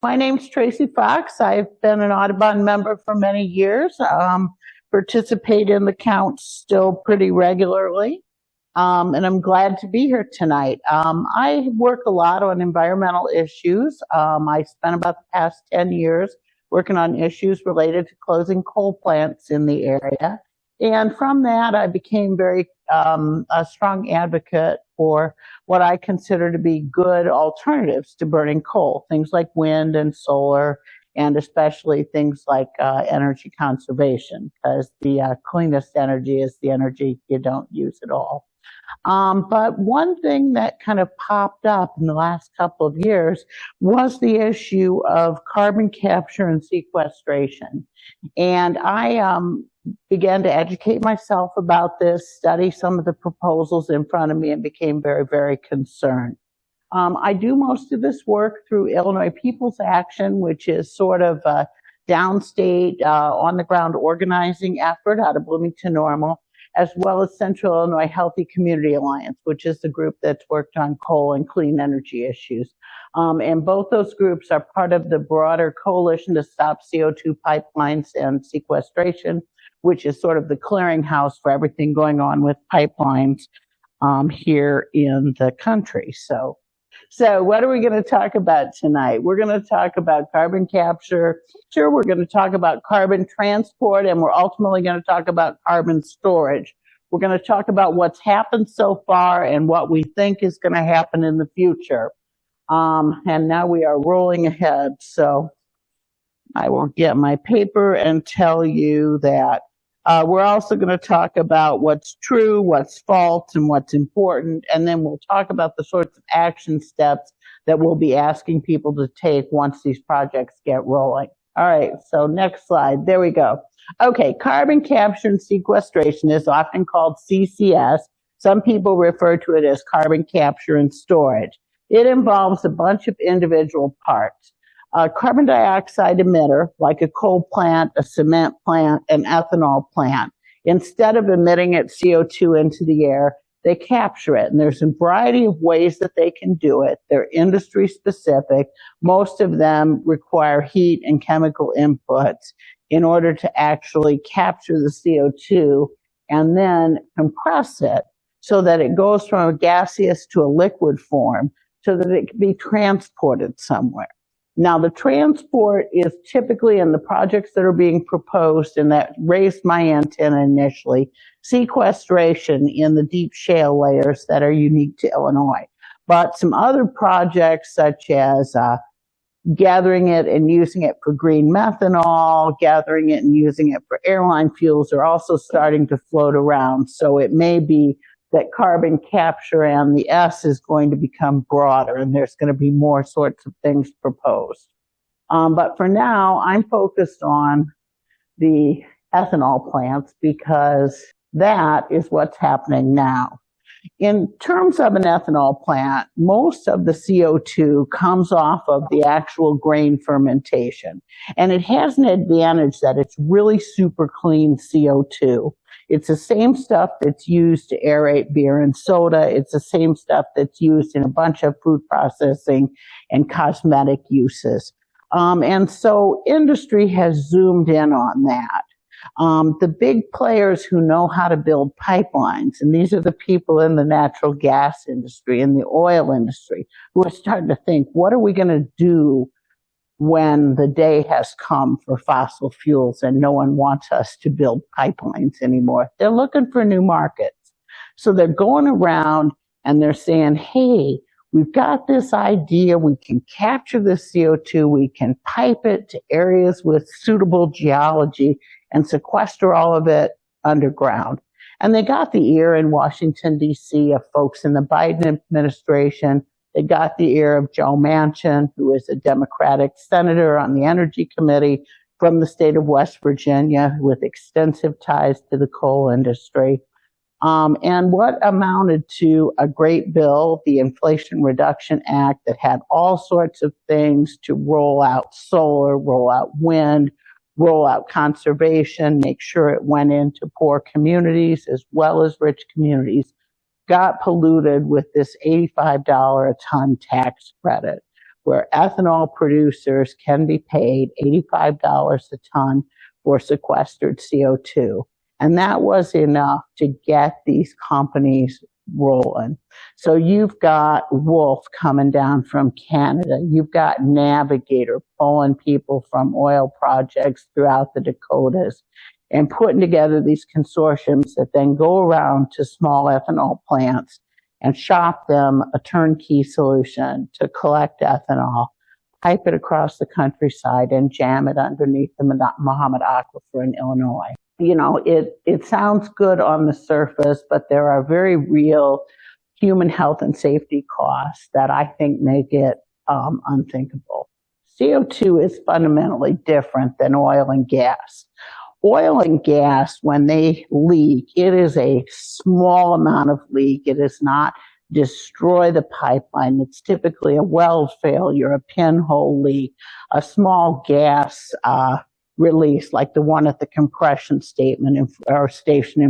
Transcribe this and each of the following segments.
My name's Tracy Fox. I've been an Audubon member for many years, participate in the counts still pretty regularly, and I'm glad to be here tonight. I work a lot on environmental issues. I spent about the past 10 years working on issues related to closing coal plants in the area. And from that, I became a strong advocate for what I consider to be good alternatives to burning coal, things like wind and solar, and especially things like energy conservation, because the cleanest energy is the energy you don't use at all. But one thing that kind of popped up in the last couple of years was the issue of carbon capture and sequestration. And I began to educate myself about this, study some of the proposals in front of me, and became very, very concerned. I do most of this work through Illinois People's Action, which is sort of a downstate, on-the-ground organizing effort out of Bloomington Normal, as well as Central Illinois Healthy Community Alliance, which is the group that's worked on coal and clean energy issues. And both those groups are part of the broader coalition to stop CO2 pipelines and sequestration, which is sort of the clearinghouse for everything going on with pipelines here in the country. So what are we going to talk about tonight? We're going to talk about carbon capture. Sure, we're going to talk about carbon transport, and we're ultimately going to talk about carbon storage. We're going to talk about what's happened so far and what we think is going to happen in the future. And now we are rolling ahead. So I will get my paper and tell you that we're also going to talk about what's true, what's false, and what's important. And then we'll talk about the sorts of action steps that we'll be asking people to take once these projects get rolling. All right, so next slide. There we go. Okay, carbon capture and sequestration is often called CCS. Some people refer to it as carbon capture and storage. It involves a bunch of individual parts. A carbon dioxide emitter, like a coal plant, a cement plant, an ethanol plant, instead of emitting its CO2 into the air, they capture it. And there's a variety of ways that they can do it. They're industry specific. Most of them require heat and chemical inputs in order to actually capture the CO2 and then compress it so that it goes from a gaseous to a liquid form so that it can be transported somewhere. Now, the transport is typically in the projects that are being proposed, and that raised my antenna initially, sequestration in the deep shale layers that are unique to Illinois. But some other projects, such as gathering it and using it for green methanol, gathering it and using it for airline fuels, are also starting to float around. So it may be that carbon capture and the S is going to become broader, and there's going to be more sorts of things proposed. But for now, I'm focused on the ethanol plants because that is what's happening now. In terms of an ethanol plant, most of the CO2 comes off of the actual grain fermentation. And it has an advantage that it's really super clean CO2. It's the same stuff that's used to aerate beer and soda. It's the same stuff that's used in a bunch of food processing and cosmetic uses. And so industry has zoomed in on that. The big players who know how to build pipelines, and these are the people in the natural gas industry and the oil industry, who are starting to think, what are we going to do when the day has come for fossil fuels and no one wants us to build pipelines anymore? They're looking for new markets. So they're going around and they're saying, hey, we've got this idea. We can capture the CO2. We can pipe it to areas with suitable geology and sequester all of it underground. And they got the ear in Washington, D.C. of folks in the Biden administration. They got the ear of Joe Manchin, who is a Democratic senator on the Energy Committee from the state of West Virginia with extensive ties to the coal industry. And what amounted to a great bill, the Inflation Reduction Act, that had all sorts of things to roll out solar, roll out wind, roll out conservation, make sure it went into poor communities as well as rich communities, got polluted with this $85 a ton tax credit, where ethanol producers can be paid $85 a ton for sequestered CO2. And that was enough to get these companies rolling. So you've got Wolf coming down from Canada. You've got Navigator pulling people from oil projects throughout the Dakotas and putting together these consortiums that then go around to small ethanol plants and shop them a turnkey solution to collect ethanol, pipe it across the countryside, and jam it underneath the Mahomet Aquifer in Illinois. You know, it sounds good on the surface, but there are very real human health and safety costs that I think make it unthinkable. CO2 is fundamentally different than oil and gas. Oil and gas, when they leak, it is a small amount of leak. It does not destroy the pipeline. It's typically a weld failure, a pinhole leak, a small gas release, like the one at the compression station in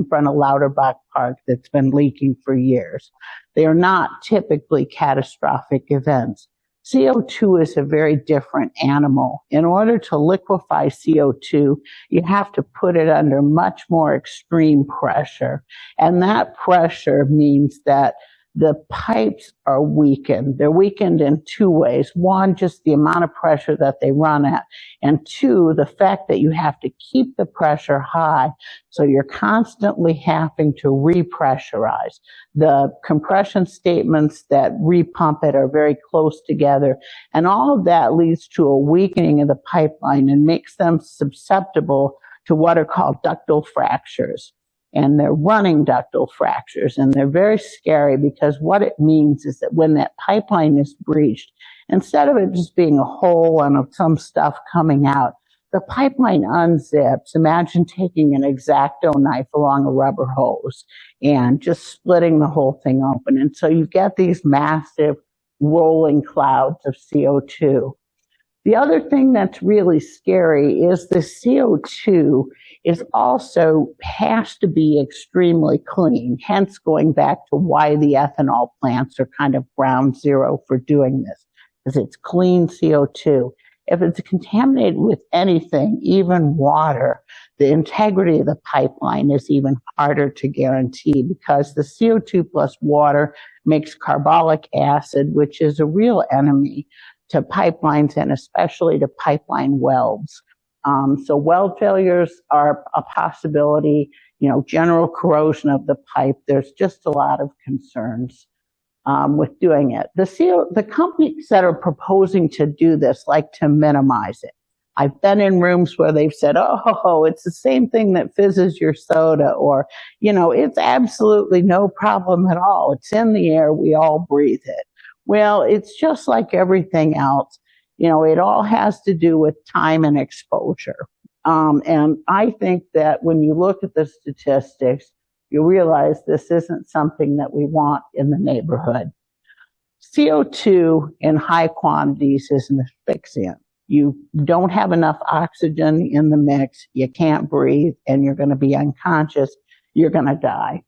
front of Lauterbach Park that's been leaking for years. They are not typically catastrophic events. CO2 is a very different animal. In order to liquefy CO2, you have to put it under much more extreme pressure. And that pressure means that the pipes are weakened. They're weakened in two ways. One, just the amount of pressure that they run at. And two, the fact that you have to keep the pressure high. So you're constantly having to repressurize. The compression statements that repump it are very close together. And all of that leads to a weakening of the pipeline and makes them susceptible to what are called ductile fractures. And they're running ductile fractures, and they're very scary because what it means is that when that pipeline is breached, instead of it just being a hole and of some stuff coming out, the pipeline unzips. Imagine taking an X-Acto knife along a rubber hose and just splitting the whole thing open. And so you get these massive rolling clouds of CO2. The other thing that's really scary is the CO2 is also has to be extremely clean, hence going back to why the ethanol plants are kind of ground zero for doing this, because it's clean CO2. If it's contaminated with anything, even water, the integrity of the pipeline is even harder to guarantee because the CO2 plus water makes carbolic acid, which is a real enemy to pipelines and especially to pipeline welds. So weld failures are a possibility, general corrosion of the pipe. There's just a lot of concerns with doing it. The companies that are proposing to do this like to minimize it. I've been in rooms where they've said, oh, it's the same thing that fizzes your soda, or, it's absolutely no problem at all. It's in the air. We all breathe it. Well, it's just like everything else. It all has to do with time and exposure. And I think that when you look at the statistics, you realize this isn't something that we want in the neighborhood. CO2 in high quantities is an asphyxiant. You don't have enough oxygen in the mix, you can't breathe, and you're going to be unconscious, you're going to die.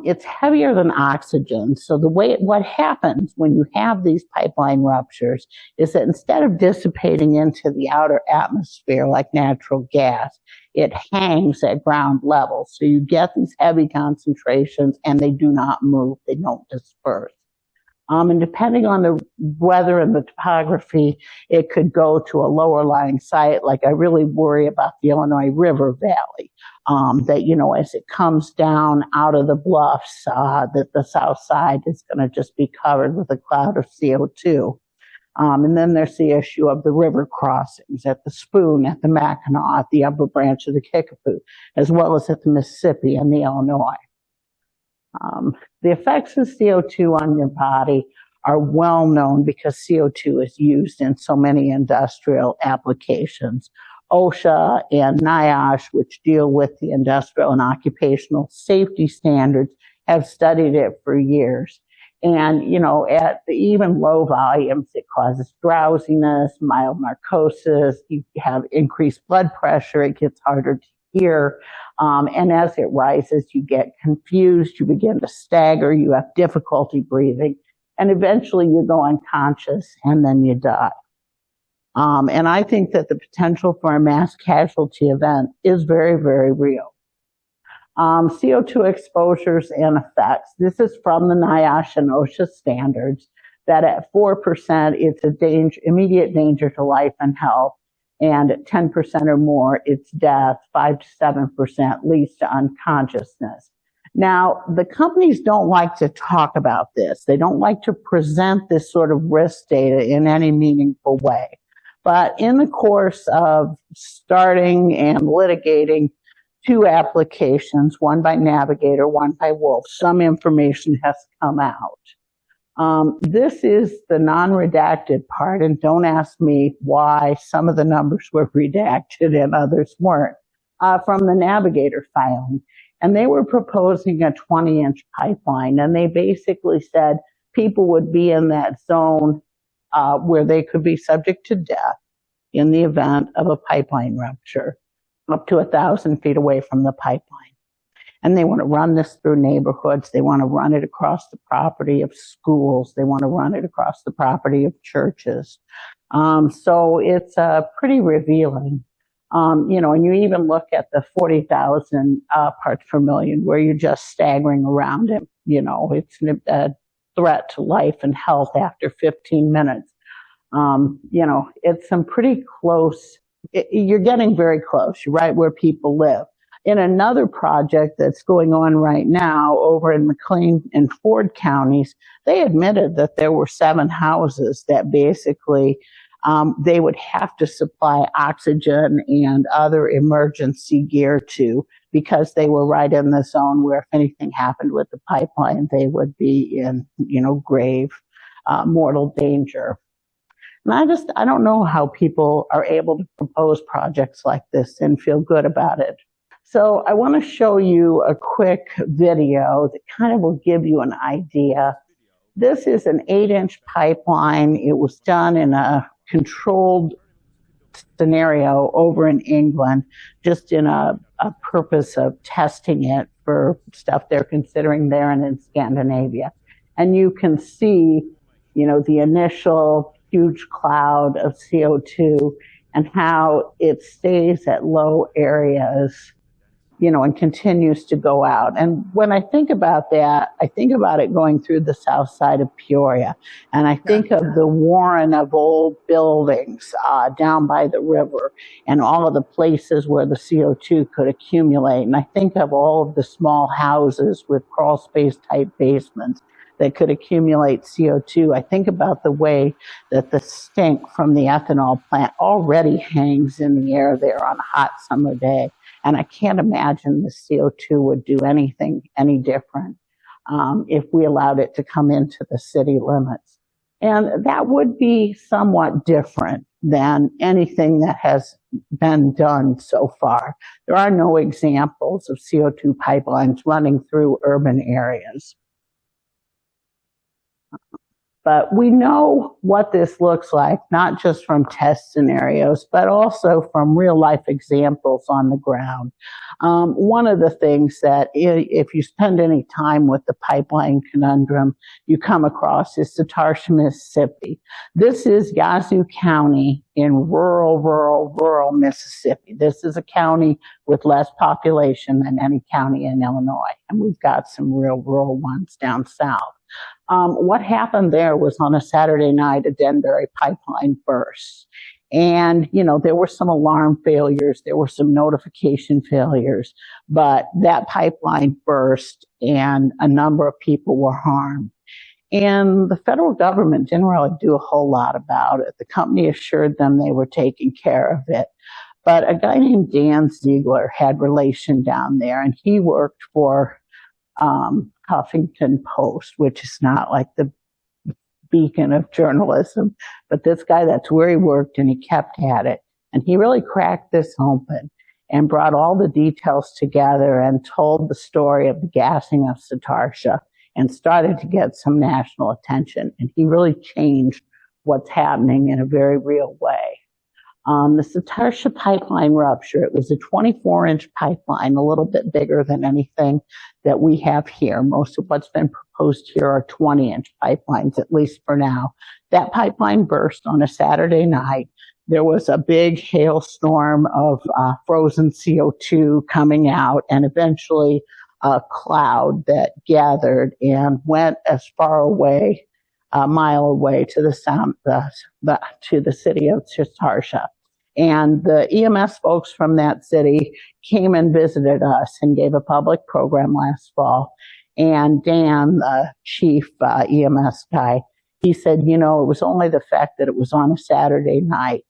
It's heavier than oxygen. So what happens when you have these pipeline ruptures is that instead of dissipating into the outer atmosphere like natural gas, it hangs at ground level. So you get these heavy concentrations and they do not move. They don't disperse. And depending on the weather and the topography, it could go to a lower lying site. Like I really worry about the Illinois River Valley. That, as it comes down out of the bluffs, that the south side is going to just be covered with a cloud of CO2. And then there's the issue of the river crossings at the Spoon, at the Mackinac, at the upper branch of the Kickapoo, as well as at the Mississippi and the Illinois. The effects of CO2 on your body are well known because CO2 is used in so many industrial applications. OSHA and NIOSH, which deal with the industrial and occupational safety standards, have studied it for years. And, at even low volumes, it causes drowsiness, mild narcosis, you have increased blood pressure, it gets harder to hear. And as it rises, you get confused, you begin to stagger, you have difficulty breathing. and eventually you go unconscious and then you die. And I think that the potential for a mass casualty event is very, very real. CO2 exposures and effects. This is from the NIOSH and OSHA standards that at 4%, it's a immediate danger to life and health, and at 10% or more, it's death. 5 to 7% leads to unconsciousness. Now, the companies don't like to talk about this. They don't like to present this sort of risk data in any meaningful way. But in the course of starting and litigating 2 applications, one by Navigator, one by Wolf, some information has come out. This is the non-redacted part, and don't ask me why some of the numbers were redacted and others weren't, from the Navigator filing. And they were proposing a 20-inch pipeline, and they basically said people would be in that zone where they could be subject to death in the event of a pipeline rupture, up to 1,000 feet away from the pipeline. And they want to run this through neighborhoods. They want to run it across the property of schools. They want to run it across the property of churches. So it's pretty revealing. And you even look at the 40,000 parts per million where you're just staggering around it. It's a threat to life and health after 15 minutes. It's some pretty close. You're getting very close. You're right where people live. In another project that's going on right now over in McLean and Ford counties, they admitted that there were 7 houses that basically they would have to supply oxygen and other emergency gear to, because they were right in the zone where if anything happened with the pipeline, they would be in, grave mortal danger. And I don't know how people are able to propose projects like this and feel good about it. So I want to show you a quick video that kind of will give you an idea. This is an 8-inch pipeline. It was done in a controlled scenario over in England, just in a purpose of testing it for stuff they're considering there and in Scandinavia. And you can see, the initial huge cloud of CO2 and how it stays at low areas, and continues to go out. And when I think about that, I think about it going through the south side of Peoria. And I think of the warren of old buildings down by the river and all of the places where the CO2 could accumulate. And I think of all of the small houses with crawl space type basements that could accumulate CO2. I think about the way that the stink from the ethanol plant already hangs in the air there on a hot summer day. And I can't imagine the CO2 would do anything any different if we allowed it to come into the city limits. And that would be somewhat different than anything that has been done so far. There are no examples of CO2 pipelines running through urban areas. But we know what this looks like, not just from test scenarios, but also from real life examples on the ground. One of the things that if you spend any time with the pipeline conundrum, you come across is Satartia, Mississippi. This is Yazoo County in rural Mississippi. This is a county with less population than any county in Illinois. And we've got some real rural ones down south. What happened there was on a Saturday night, a Denbury pipeline burst. And, there were some alarm failures, there were some notification failures, but that pipeline burst and a number of people were harmed. And the federal government didn't really do a whole lot about it. The company assured them they were taking care of it. But a guy named Dan Ziegler had relation down there, and he worked for Huffington Post, which is not like the beacon of journalism, but this guy, that's where he worked, and he kept at it. And he really cracked this open and brought all the details together and told the story of the gassing of Satartia and started to get some national attention. And he really changed what's happening in a very real way. The Satartia pipeline rupture, it was a 24-inch pipeline, a little bit bigger than anything that we have here. Most of what's been proposed here are 20-inch pipelines, at least for now. That pipeline burst on a Saturday night. There was a big hailstorm of frozen CO2 coming out, and eventually a cloud that gathered and went as far away, a mile away to the city of Satartia. And the EMS folks from that city came and visited us and gave a public program last fall. And Dan, the chief EMS guy, he said, you know, it was only the fact that it was on a Saturday night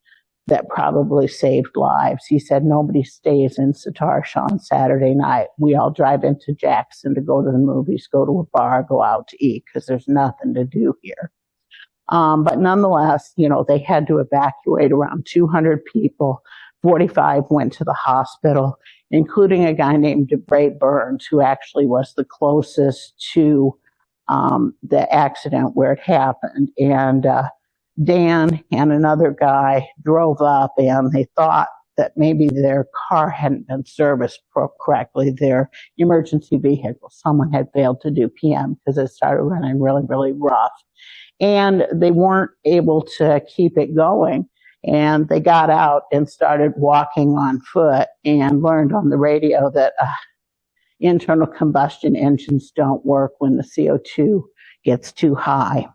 that probably saved lives. He said, nobody stays in Satartia on Saturday night. We all drive into Jackson to go to the movies, go to a bar, go out to eat, because there's nothing to do here. But nonetheless, you know, they had to evacuate around 200 people. 45 went to the hospital, including a guy named DeBray Burns, who actually was the closest to the accident where it happened. And Dan and another guy drove up, and they thought that maybe their car hadn't been serviced correctly, their emergency vehicle. Someone had failed to do PM because it started running really, really rough. And they weren't able to keep it going. And they got out and started walking on foot and learned on the radio that internal combustion engines don't work when the CO2 gets too high.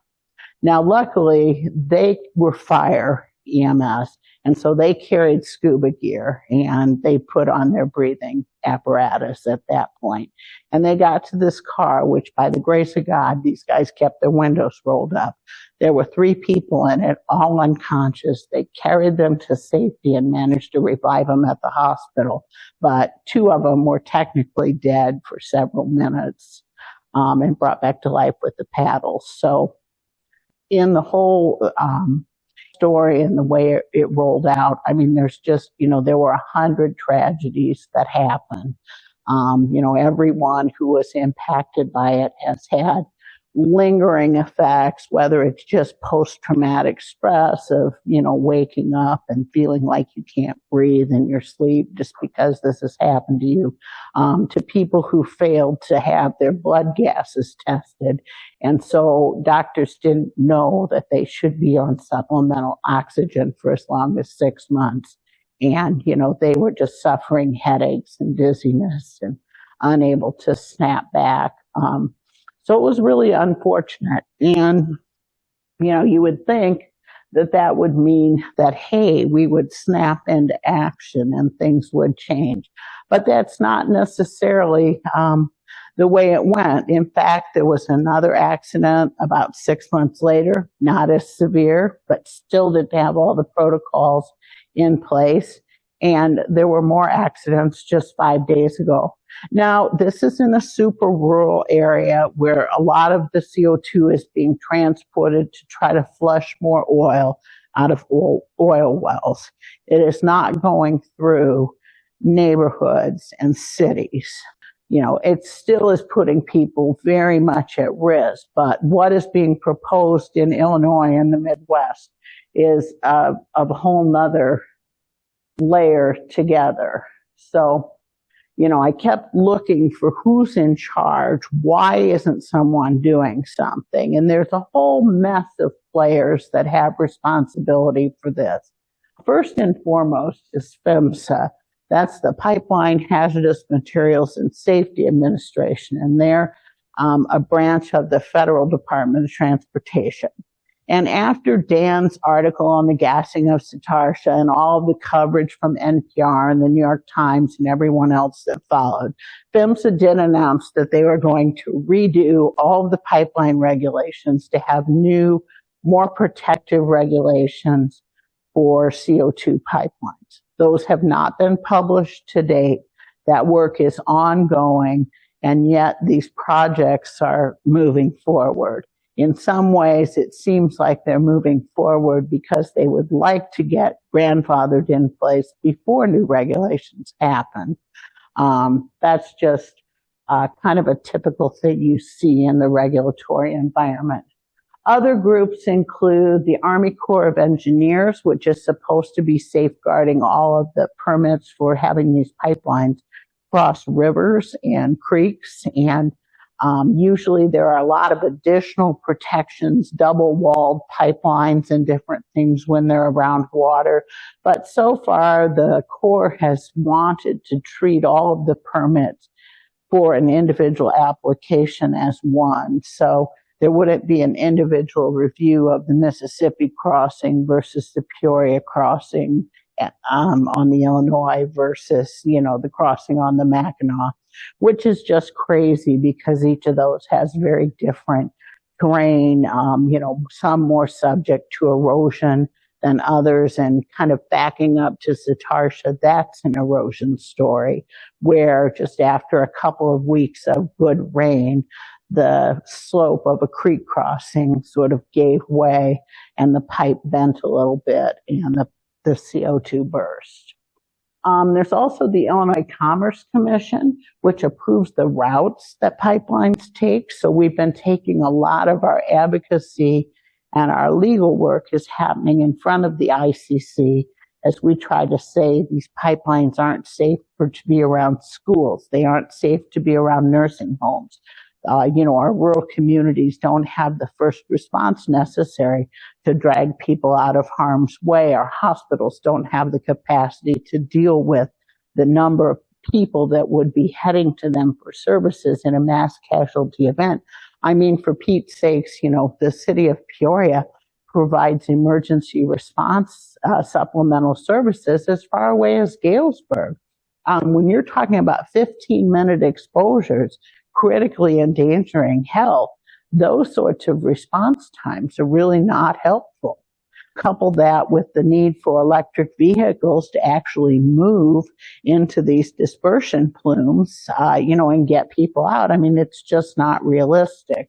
Now, luckily, they were fire EMS, and so they carried scuba gear, and they put on their breathing apparatus at that point. And they got to this car, which by the grace of God, these guys kept their windows rolled up. There were 3 people in it, all unconscious. They carried them to safety and managed to revive them at the hospital. But 2 of them were technically dead for several minutes and brought back to life with the paddles. So in the whole story and the way it rolled out, I mean, there's just, you know, there were 100 tragedies that happened. You know, everyone who was impacted by it has had lingering effects, whether it's just post-traumatic stress of, you know, waking up and feeling like you can't breathe in your sleep just because this has happened to you, to people who failed to have their blood gases tested. And so doctors didn't know that they should be on supplemental oxygen for as long as 6 months. And, you know, they were just suffering headaches and dizziness and unable to snap back. So it was really unfortunate. And, you know, you would think that that would mean that, hey, we would snap into action and things would change. But that's not necessarily the way it went. In fact, there was another accident about 6 months later, not as severe, but still didn't have all the protocols in place. And there were more accidents just 5 days ago. Now, this is in a super rural area where a lot of the CO2 is being transported to try to flush more oil out of oil wells. It is not going through neighborhoods and cities. You know, it still is putting people very much at risk. But what is being proposed in Illinois and the Midwest is of a whole nother layer together. So, you know, I kept looking for who's in charge. Why isn't someone doing something? And there's a whole mess of players that have responsibility for this. First and foremost is PHMSA. That's the Pipeline Hazardous Materials and Safety Administration, and they're a branch of the Federal Department of Transportation. And after Dan's article on the gassing of Satartia and all the coverage from NPR and the New York Times and everyone else that followed, PHMSA did announce that they were going to redo all of the pipeline regulations to have new, more protective regulations for CO2 pipelines. Those have not been published to date. That work is ongoing, and yet these projects are moving forward. In some ways, it seems like they're moving forward because they would like to get grandfathered in place before new regulations happen. That's just kind of a typical thing you see in the regulatory environment. Other groups include the Army Corps of Engineers, which is supposed to be safeguarding all of the permits for having these pipelines cross rivers and creeks. And usually there are a lot of additional protections, double-walled pipelines and different things when they're around water. But so far, the Corps has wanted to treat all of the permits for an individual application as one. So there wouldn't be an individual review of the Mississippi crossing versus the Peoria crossing on the Illinois versus, the crossing on the Mackinac, which is just crazy because each of those has very different terrain, some more subject to erosion than others. And kind of backing up to Satartia, that's an erosion story where just after a couple of weeks of good rain, the slope of a creek crossing sort of gave way and the pipe bent a little bit and the CO2 burst. There's also the Illinois Commerce Commission, which approves the routes that pipelines take. So we've been taking a lot of our advocacy and our legal work is happening in front of the ICC as we try to say these pipelines aren't safe to be around schools. They aren't safe to be around nursing homes. Our rural communities don't have the first response necessary to drag people out of harm's way. Our hospitals don't have the capacity to deal with the number of people that would be heading to them for services in a mass casualty event. I mean, for Pete's sakes, the city of Peoria provides emergency response supplemental services as far away as Galesburg. When you're talking about 15-minute exposures, critically endangering health, those sorts of response times are really not helpful. Couple that with the need for electric vehicles to actually move into these dispersion plumes, and get people out. I mean, it's just not realistic.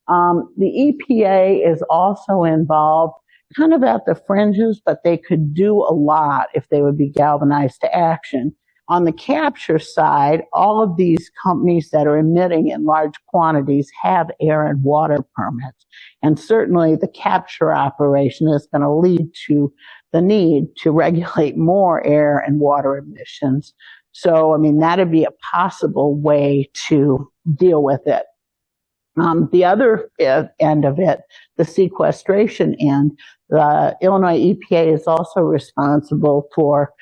The EPA is also involved kind of at the fringes, but they could do a lot if they would be galvanized to action. On the capture side, all of these companies that are emitting in large quantities have air and water permits. And certainly the capture operation is going to lead to the need to regulate more air and water emissions. So, I mean, that'd be a possible way to deal with it. The other end of it, the sequestration end, the Illinois EPA is also responsible for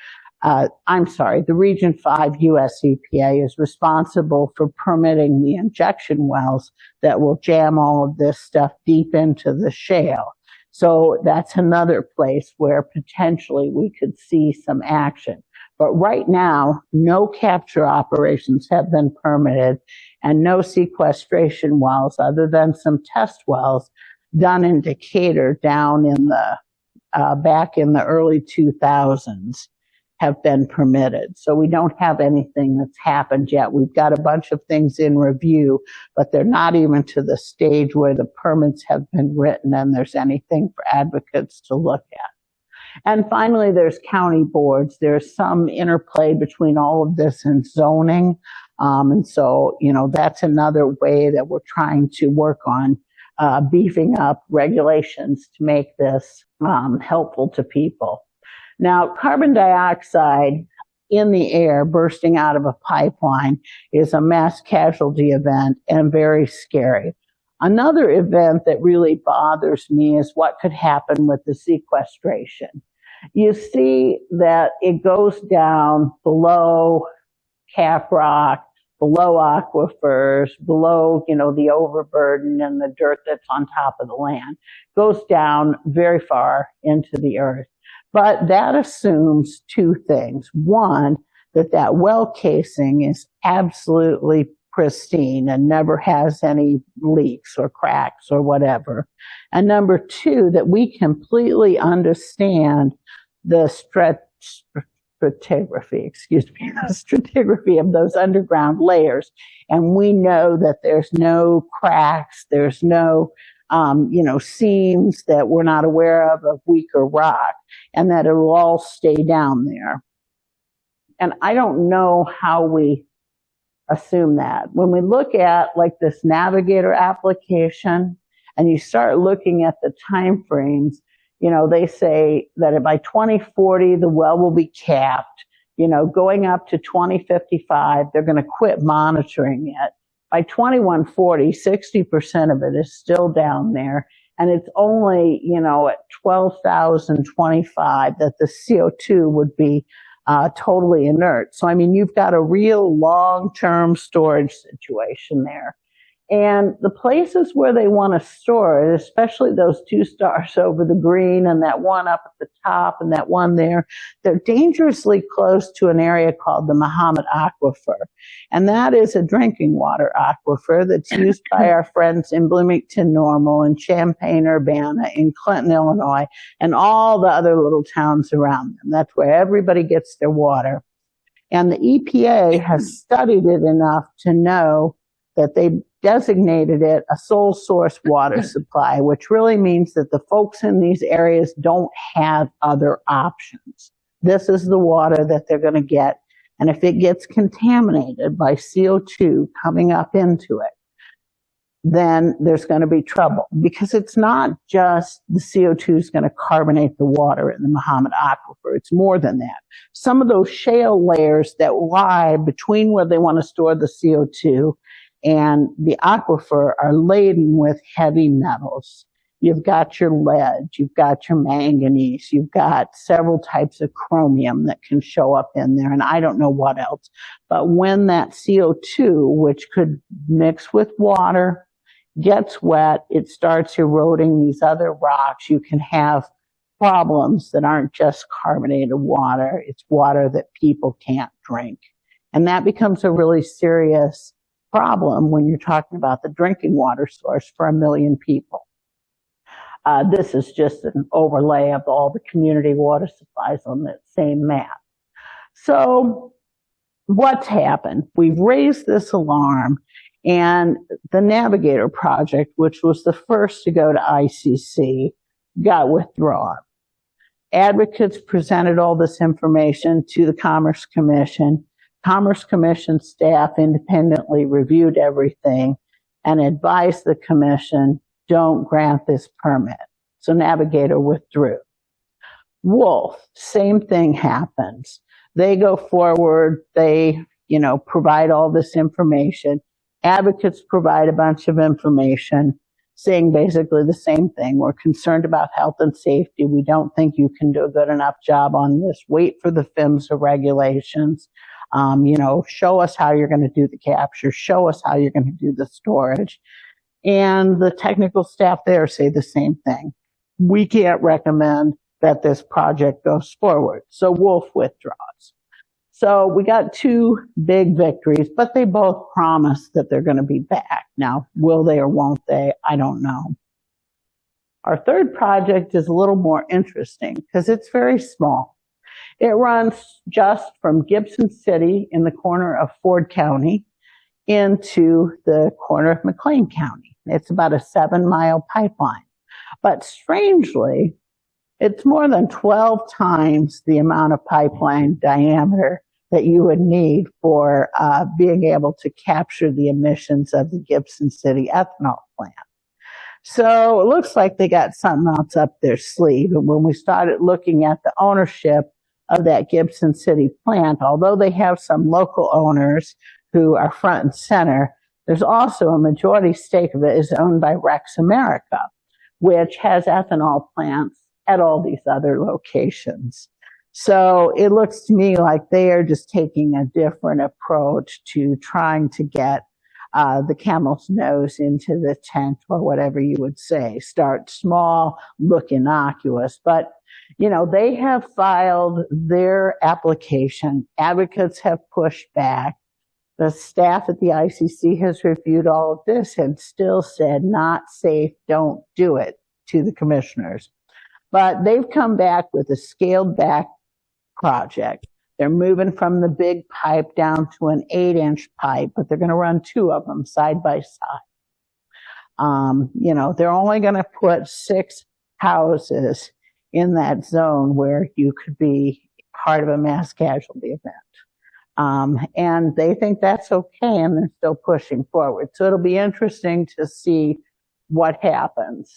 the Region 5 US EPA is responsible for permitting the injection wells that will jam all of this stuff deep into the shale. So that's another place where potentially we could see some action. But right now, no capture operations have been permitted and no sequestration wells other than some test wells done in Decatur down in the back in the early 2000s. Have been permitted. So we don't have anything that's happened yet. We've got a bunch of things in review, but they're not even to the stage where the permits have been written and there's anything for advocates to look at. And finally, there's county boards. There's some interplay between all of this and zoning. And so, that's another way that we're trying to work on beefing up regulations to make this helpful to people. Now, carbon dioxide in the air bursting out of a pipeline is a mass casualty event and very scary. Another event that really bothers me is what could happen with the sequestration. You see that it goes down below Cap Rock, below aquifers, below, the overburden and the dirt that's on top of the land, goes down very far into the earth. But that assumes two things. One, that well casing is absolutely pristine and never has any leaks or cracks or whatever. And number two, that we completely understand the stratigraphy of those underground layers. And we know that there's no cracks, there's no seams that we're not aware of weaker rock, and that it will all stay down there. And I don't know how we assume that. When we look at like this Navigator application, and you start looking at the time frames, they say that by 2040, the well will be capped. Going up to 2055, they're going to quit monitoring it. By 2140, 60% of it is still down there. And it's only, at 12,025 that the CO2 would be totally inert. So, you've got a real long-term storage situation there. And the places where they want to store it, especially those 2 stars over the green and that one up at the top and that one there, they're dangerously close to an area called the Muhammad Aquifer. And that is a drinking water aquifer that's used by our friends in Bloomington Normal and Champaign-Urbana, in Clinton, Illinois, and all the other little towns around them. That's where everybody gets their water. And the EPA has studied it enough to know that they designated it a sole source water supply, which really means that the folks in these areas don't have other options. This is the water that they're going to get. And if it gets contaminated by CO2 coming up into it, then there's going to be trouble, because it's not just the CO2 is going to carbonate the water in the Muhammad Aquifer. It's more than that. Some of those shale layers that lie between where they want to store the CO2 and the aquifer are laden with heavy metals. You've got your lead, you've got your manganese, you've got several types of chromium that can show up in there, and I don't know what else. But when that CO2, which could mix with water, gets wet, it starts eroding these other rocks. You can have problems that aren't just carbonated water, it's water that people can't drink. And that becomes a really serious problem when you're talking about the drinking water source for 1 million people. This is just an overlay of all the community water supplies on that same map. So what's happened? We've raised this alarm, and the Navigator project, which was the first to go to ICC, got withdrawn. Advocates presented all this information to the Commerce Commission. Commerce Commission staff independently reviewed everything and advised the Commission, don't grant this permit. So Navigator withdrew. Wolf, same thing happens. They go forward, they, provide all this information. Advocates provide a bunch of information saying basically the same thing. We're concerned about health and safety. We don't think you can do a good enough job on this. Wait for the PHMSA regulations. Show us how you're going to do the capture, show us how you're going to do the storage. And the technical staff there say the same thing. We can't recommend that this project goes forward. So Wolf withdraws. So we got 2 big victories, but they both promise that they're going to be back. Now, will they or won't they? I don't know. Our third project is a little more interesting because it's very small. It runs just from Gibson City in the corner of Ford County into the corner of McLean County. It's about a 7-mile pipeline. But strangely, it's more than 12 times the amount of pipeline diameter that you would need for being able to capture the emissions of the Gibson City ethanol plant. So it looks like they got something else up their sleeve. And when we started looking at the ownership of that Gibson City plant, although they have some local owners who are front and center, there's also a majority stake of it is owned by Rex America, which has ethanol plants at all these other locations. So it looks to me like they are just taking a different approach to trying to get the camel's nose into the tent, or whatever you would say. Start small, look innocuous. But, they have filed their application. Advocates have pushed back. The staff at the ICC has reviewed all of this and still said, not safe, don't do it, to the commissioners. But they've come back with a scaled back project. They're moving from the big pipe down to an 8-inch pipe, but they're going to run 2 of them side by side. They're only going to put 6 houses in that zone where you could be part of a mass casualty event. And they think that's okay, and they're still pushing forward. So it'll be interesting to see what happens.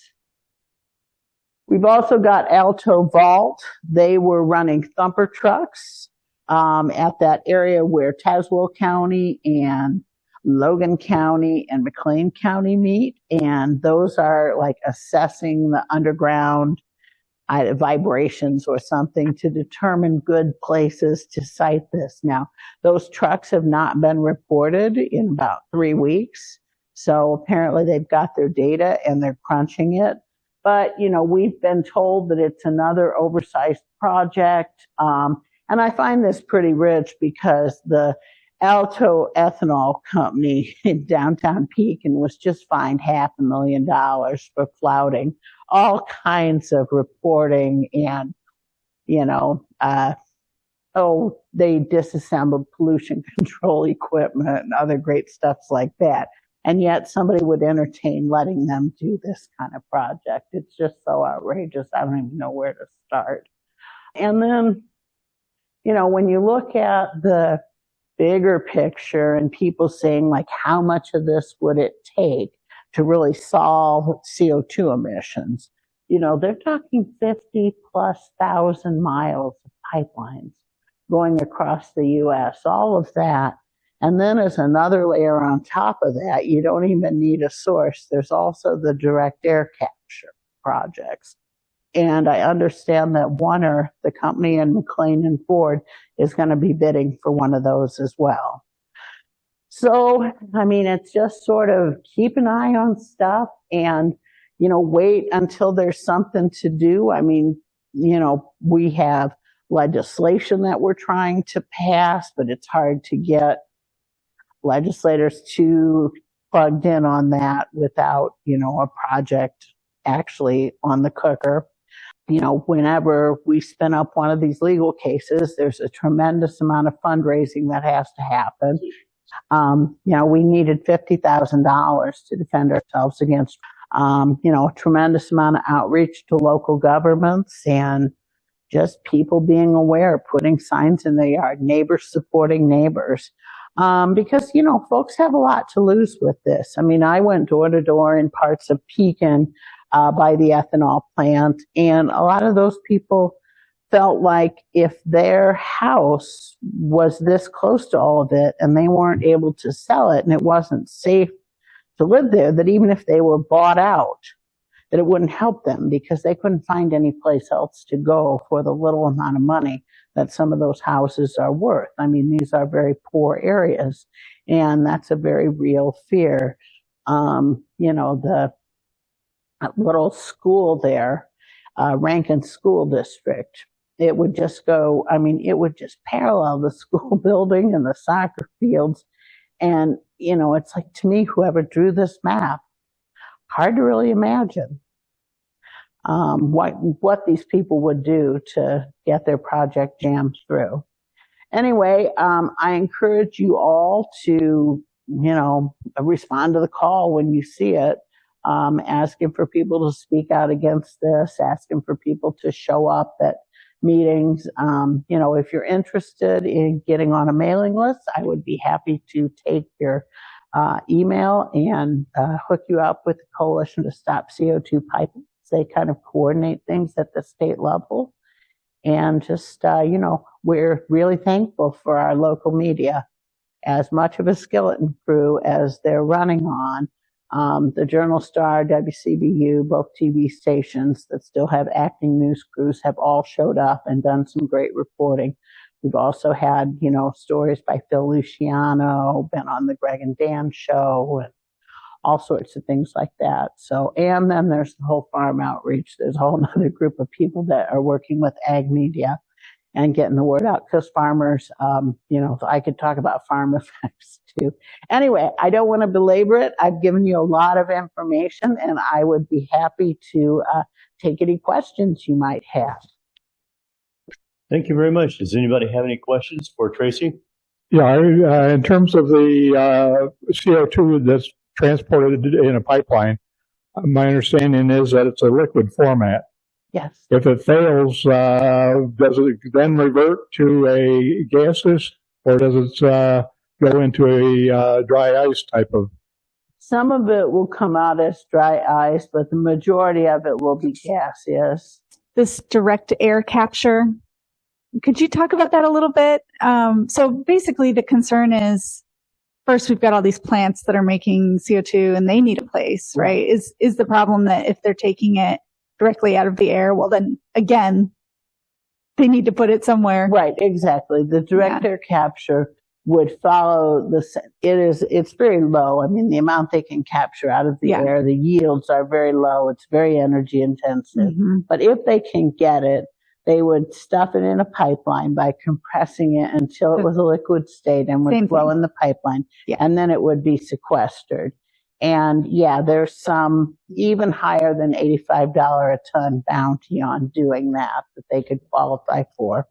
We've also got Alto Vault. They were running thumper trucks at that area where Tazewell County and Logan County and McLean County meet. And those are like assessing the underground vibrations or something to determine good places to site this. Now, those trucks have not been reported in about 3 weeks. So apparently they've got their data and they're crunching it. But, you know, we've been told that it's another oversized project. And I find this pretty rich because the Alto Ethanol Company in downtown Pekin was just fined $500,000 for flouting all kinds of reporting and, you know, they disassembled pollution control equipment and other great stuffs like that. And yet somebody would entertain letting them do this kind of project. It's just so outrageous. I don't even know where to start. And then, you know, when you look at the bigger picture and people saying, like, how much of this would it take to really solve CO2 emissions? You know, they're talking 50,000+ miles of pipelines going across the U.S., all of that. And then as another layer on top of that, you don't even need a source. There's also the direct air capture projects. And I understand that Warner, the company in McLean and Ford, is going to be bidding for one of those as well. So, I mean, it's just sort of keep an eye on stuff and, you know, wait until there's something to do. I mean, you know, we have legislation that we're trying to pass, but it's hard to get legislators too plugged in on that without, you know, a project actually on the cooker. You know, whenever we spin up one of these legal cases, there's a tremendous amount of fundraising that has to happen. You know, we needed $50,000 to defend ourselves against, you know, a tremendous amount of outreach to local governments and just people being aware, putting signs in their yard, neighbors supporting neighbors. Because, you know, folks have a lot to lose with this. I mean, I went door to door in parts of Pekin by the ethanol plant, and a lot of those people felt like if their house was this close to all of it and they weren't able to sell it and it wasn't safe to live there, that even if they were bought out, that it wouldn't help them because they couldn't find any place else to go for the little amount of money that some of those houses are worth. I mean, these are very poor areas, and that's a very real fear. You know, the little school there, Rankin School District, it would just go, I mean, it would just parallel the school building and the soccer fields. And, you know, it's like, to me, whoever drew this map, hard to really imagine what these people would do to get their project jammed through. Anyway, I encourage you all to, you know, respond to the call when you see it, asking for people to speak out against this, asking for people to show up at meetings. You know, if you're interested in getting on a mailing list, I would be happy to take your email and hook you up with the Coalition to Stop CO2 Pipelines. They kind of coordinate things at the state level. And just, you know, we're really thankful for our local media. As much of a skeleton crew as they're running on, the Journal Star, WCBU, both TV stations that still have acting news crews have all showed up and done some great reporting. We've also had, you know, stories by Phil Luciano, been on the Greg and Dan show, and all sorts of things like that. So, and then there's the whole farm outreach. There's a whole other group of people that are working with ag media and getting the word out, because farmers, you know, I could talk about farm effects too. Anyway, I don't want to belabor it. I've given you a lot of information, and I would be happy to take any questions you might have. Thank you very much. Does anybody have any questions for Tracy? Yeah, in terms of the CO2 that's transported in a pipeline, my understanding is that it's a liquid format. Yes. If it fails, does it then revert to a gaseous, or does it go into a dry ice type of? Some of it will come out as dry ice, but the majority of it will be gaseous. This direct air capture, could you talk about that a little bit? So basically the concern is, first, we've got all these plants that are making CO2 and they need a place, right? Is the problem that if they're taking it directly out of the air, well, then again, they need to put it somewhere. Right, exactly. The direct air capture would follow it's very low. I mean, the amount they can capture out of the air, the yields are very low. It's very energy intensive. Mm-hmm. But if they can get it, they would stuff it in a pipeline by compressing it until it was a liquid state and would flow in the pipeline. Yeah. And then it would be sequestered. And there's some even higher than $85 a ton bounty on doing that they could qualify for.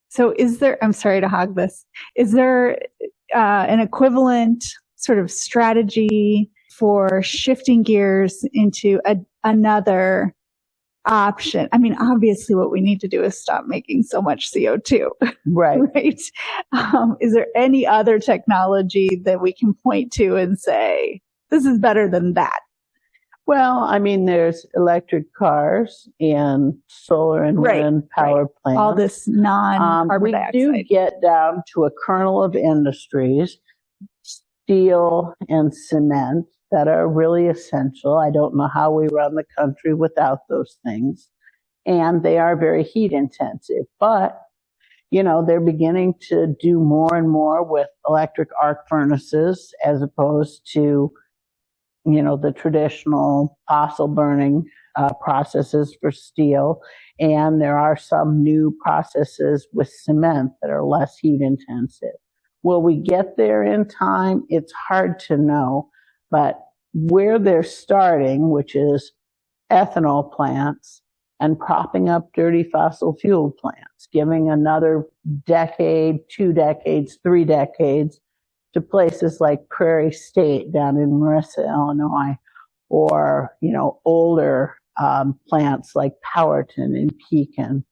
So I'm sorry to hog this, is there an equivalent sort of strategy for shifting gears into another option? I mean, obviously what we need to do is stop making so much CO2. Right. Right. Is there any other technology that we can point to and say, this is better than that? Well, I mean, there's electric cars and solar and wind power plants. All this non-carbon dioxide. We do get down to a kernel of industries, steel and cement, that are really essential. I don't know how we run the country without those things. And they are very heat intensive. But, they're beginning to do more and more with electric arc furnaces as opposed to the traditional fossil burning processes for steel. And there are some new processes with cement that are less heat intensive. Will we get there in time? It's hard to know. But where they're starting, which is ethanol plants and propping up dirty fossil fuel plants, giving another decade, 2 decades, 3 decades, to places like Prairie State down in Marissa, Illinois, or, older plants like Powerton and Pekin.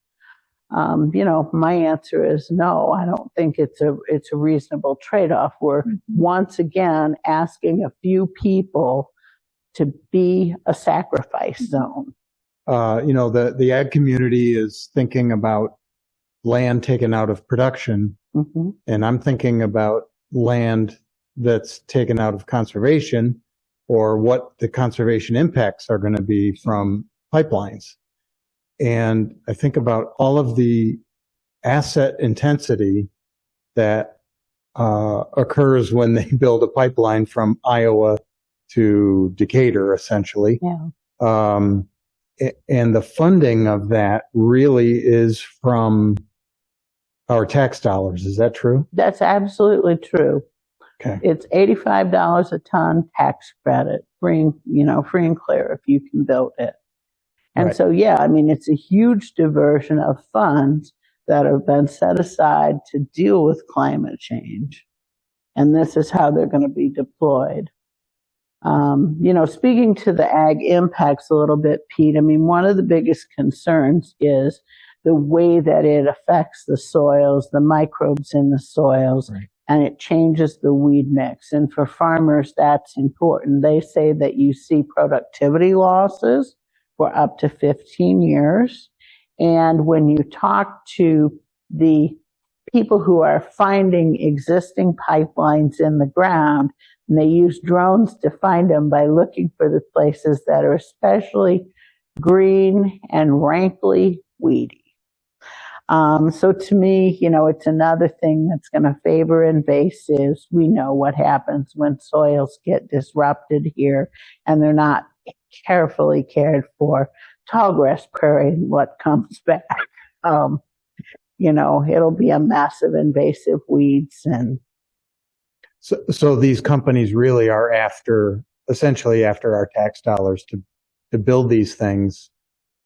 My answer is no. I don't think it's a reasonable trade-off. We're once again asking a few people to be a sacrifice zone. The ag community is thinking about land taken out of production, and I'm thinking about land that's taken out of conservation, or what the conservation impacts are going to be from pipelines. And I think about all of the asset intensity that occurs when they build a pipeline from Iowa to Decatur, essentially. Yeah. And the funding of that really is from our tax dollars. Is that true? That's absolutely true. Okay. It's $85 a ton tax credit, free and clear if you can build it. And so, it's a huge diversion of funds that have been set aside to deal with climate change. And this is how they're going to be deployed. Speaking to the ag impacts a little bit, Pete, one of the biggest concerns is the way that it affects the soils, the microbes in the soils, and it changes the weed mix. And for farmers, that's important. They say that you see productivity losses for up to 15 years. And when you talk to the people who are finding existing pipelines in the ground, and they use drones to find them by looking for the places that are especially green and rankly weedy. So to me, it's another thing that's going to favor invasives. We know what happens when soils get disrupted here and they're not carefully cared for. Tallgrass prairie, what comes back? It'll be a massive invasive weeds. And so these companies really are essentially after our tax dollars to build these things.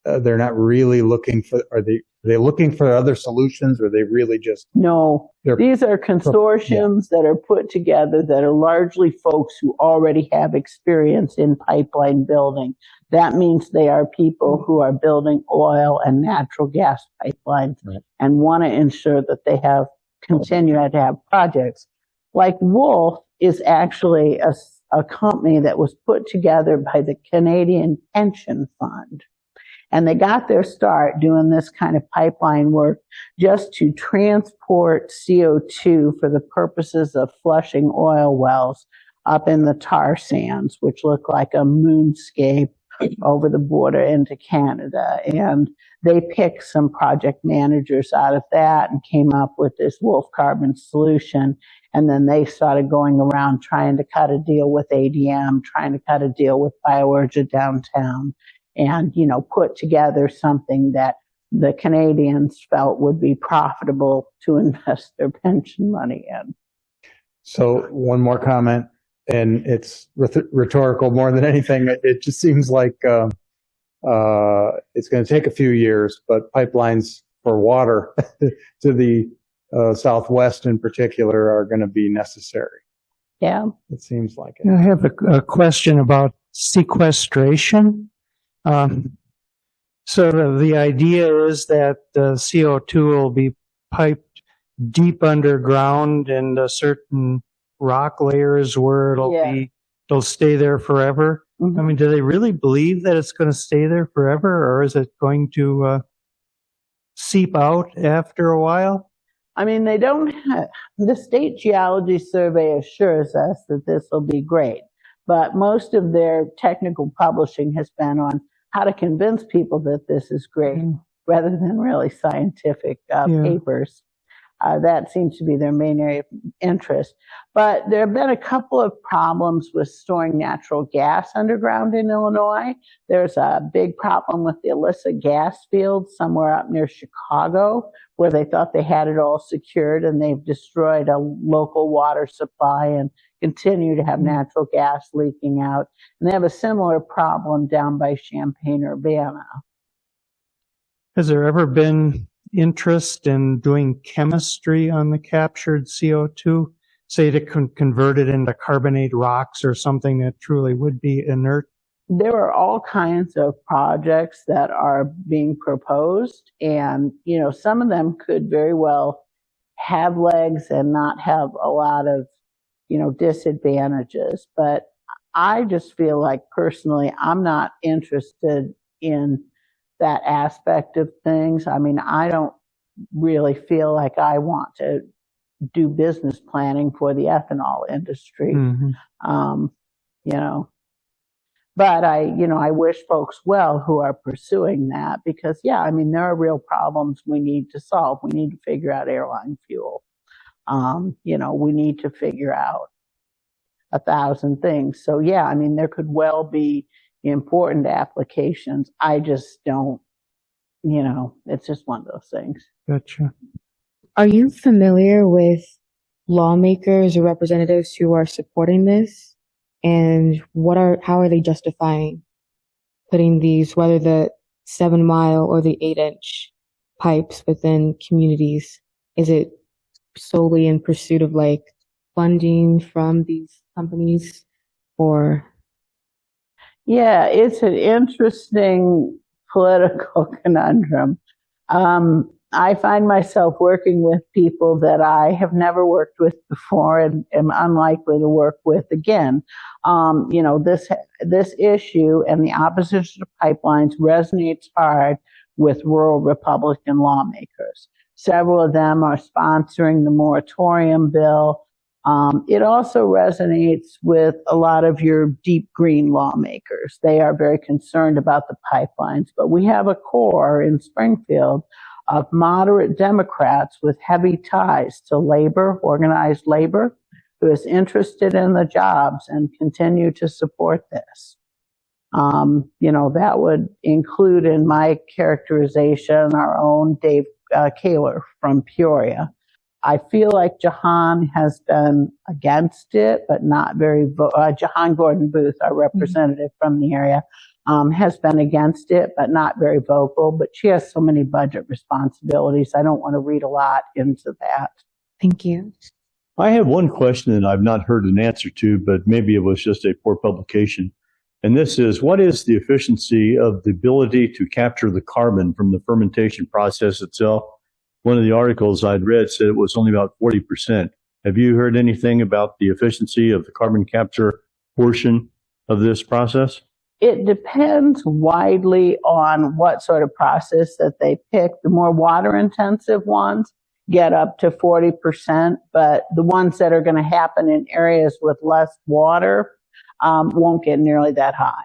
They're not really looking for, are they looking for other solutions, or are they really just? No, these are consortiums that are put together that are largely folks who already have experience in pipeline building. That means they are people who are building oil and natural gas pipelines and want to ensure that they continue to have projects. Like Wolf is actually a company that was put together by the Canadian Pension Fund. And they got their start doing this kind of pipeline work just to transport CO2 for the purposes of flushing oil wells up in the tar sands, which look like a moonscape over the border into Canada. And they picked some project managers out of that and came up with this wolf carbon solution. And then they started going around trying to cut a deal with ADM, trying to cut a deal with Biourgia downtown, and, you know, put together something that the Canadians felt would be profitable to invest their pension money in. So one more comment, and it's rhetorical more than anything. It just seems like it's going to take a few years, but pipelines for water to the Southwest in particular are going to be necessary. Yeah. It seems like it. I have a question about sequestration. So the idea is that the CO2 will be piped deep underground in certain rock layers where it'll stay there forever. Mm-hmm. I mean, do they really believe that it's going to stay there forever, or is it going to seep out after a while? I mean, they don't have, the State Geology Survey assures us that this will be great, but most of their technical publishing has been on how to convince people that this is great rather than really scientific papers. That seems to be their main area of interest. But there have been a couple of problems with storing natural gas underground in Illinois. There's a big problem with the illicit gas field somewhere up near Chicago, where they thought they had it all secured, and they've destroyed a local water supply and continue to have natural gas leaking out. And they have a similar problem down by Champaign, Urbana. Has there ever been interest in doing chemistry on the captured CO2, say to convert it into carbonate rocks or something that truly would be inert? There are all kinds of projects that are being proposed, and, you know, some of them could very well have legs and not have a lot of, you know, disadvantages. But I just feel like personally, I'm not interested in that aspect of things. I mean, I don't really feel like I want to do business planning for the ethanol industry. You know, but I wish folks well who are pursuing that, because, yeah, I mean, there are real problems we need to solve. We need to figure out airline fuel. You know, we need to figure out 1,000 things. So, yeah, I mean, there could well be important applications. I just don't, you know, it's just one of those things. Gotcha. Are you familiar with lawmakers or representatives who are supporting this? And how are they justifying putting these, whether the 7-mile or the 8-inch pipes within communities? Is it solely in pursuit of like funding from these companies, or? Yeah, it's an interesting political conundrum. I find myself working with people that I have never worked with before and am unlikely to work with again. You know, this issue and the opposition to pipelines resonates hard with rural Republican lawmakers. Several of them are sponsoring the moratorium bill. It also resonates with a lot of your deep green lawmakers. They are very concerned about the pipelines, but we have a core in Springfield of moderate Democrats with heavy ties to labor, organized labor, who is interested in the jobs and continue to support this. You know, that would include, in my characterization, our own Dave Kaler from Peoria. I feel like Jahan has been against it, but not very, Jahan Gordon Booth, our representative from the area, has been against it, but not very vocal. But she has so many budget responsibilities. I don't want to read a lot into that. Thank you. I have one question that I've not heard an answer to, but maybe it was just a poor publication. And this is, what is the efficiency of the ability to capture the carbon from the fermentation process itself? One of the articles I'd read said it was only about 40%. Have you heard anything about the efficiency of the carbon capture portion of this process? It depends widely on what sort of process that they pick. The more water intensive ones get up to 40%, but the ones that are going to happen in areas with less water won't get nearly that high.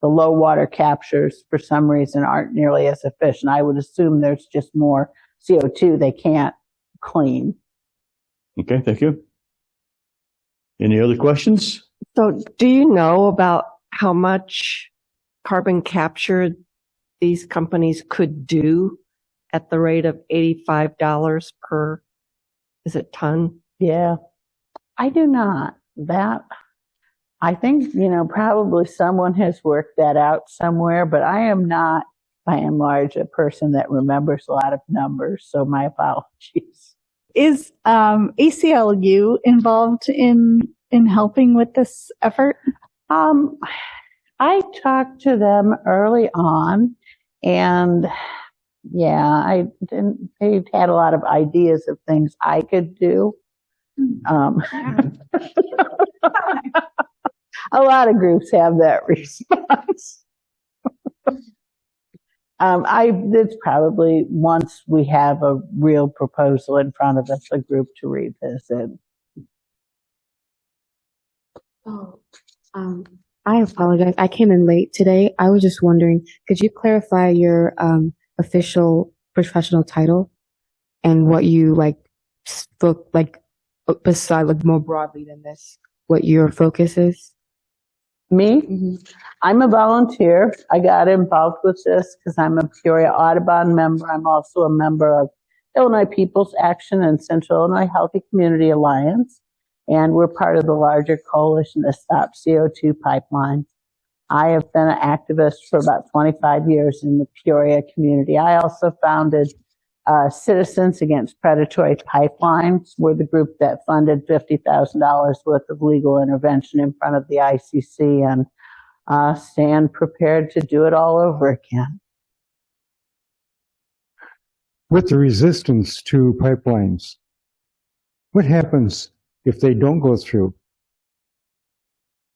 The low water captures, for some reason, aren't nearly as efficient. I would assume there's just more CO2 they can't clean. Okay, thank you. Any other questions? So do you know about how much carbon capture these companies could do at the rate of $85 per, is it ton? Yeah, I do not. That, I think, probably someone has worked that out somewhere, but I am not, by and large, a person that remembers a lot of numbers, so my apologies. Is ACLU involved in helping with this effort? I talked to them early on, and yeah, they had a lot of ideas of things I could do. A lot of groups have that response. It's probably once we have a real proposal in front of us, a group to revisit. Oh, I apologize. I came in late today. I was just wondering, could you clarify your official professional title and what you beside more broadly than this, what your focus is? Me? Mm-hmm. I'm a volunteer. I got involved with this because I'm a Peoria Audubon member. I'm also a member of Illinois People's Action and Central Illinois Healthy Community Alliance, and we're part of the larger coalition to stop CO2 pipelines. I have been an activist for about 25 years in the Peoria community. I also founded Citizens Against Predatory Pipelines. We're the group that funded $50,000 worth of legal intervention in front of the ICC, and stand prepared to do it all over again. With the resistance to pipelines, what happens if they don't go through?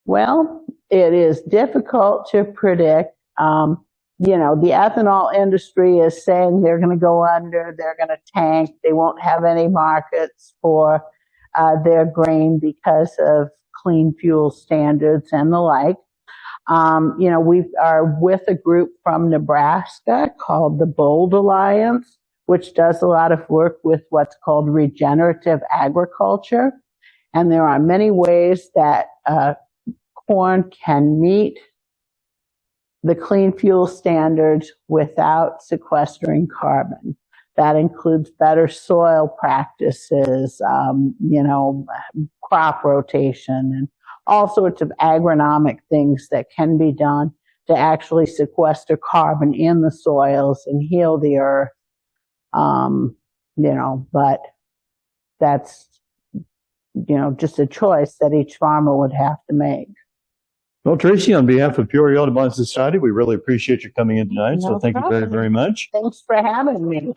Well, it is difficult to predict. The ethanol industry is saying they're going to go under, they're going to tank, they won't have any markets for their grain because of clean fuel standards and the like. We are with a group from Nebraska called the Bold Alliance, which does a lot of work with what's called regenerative agriculture. And there are many ways that corn can meet the clean fuel standards without sequestering carbon. That includes better soil practices, crop rotation, and all sorts of agronomic things that can be done to actually sequester carbon in the soils and heal the earth. But that's, just a choice that each farmer would have to make. Well, Tracy, on behalf of Peoria Audubon Society, we really appreciate you coming in tonight. No so thank problem. you very, very much. Thanks for having me.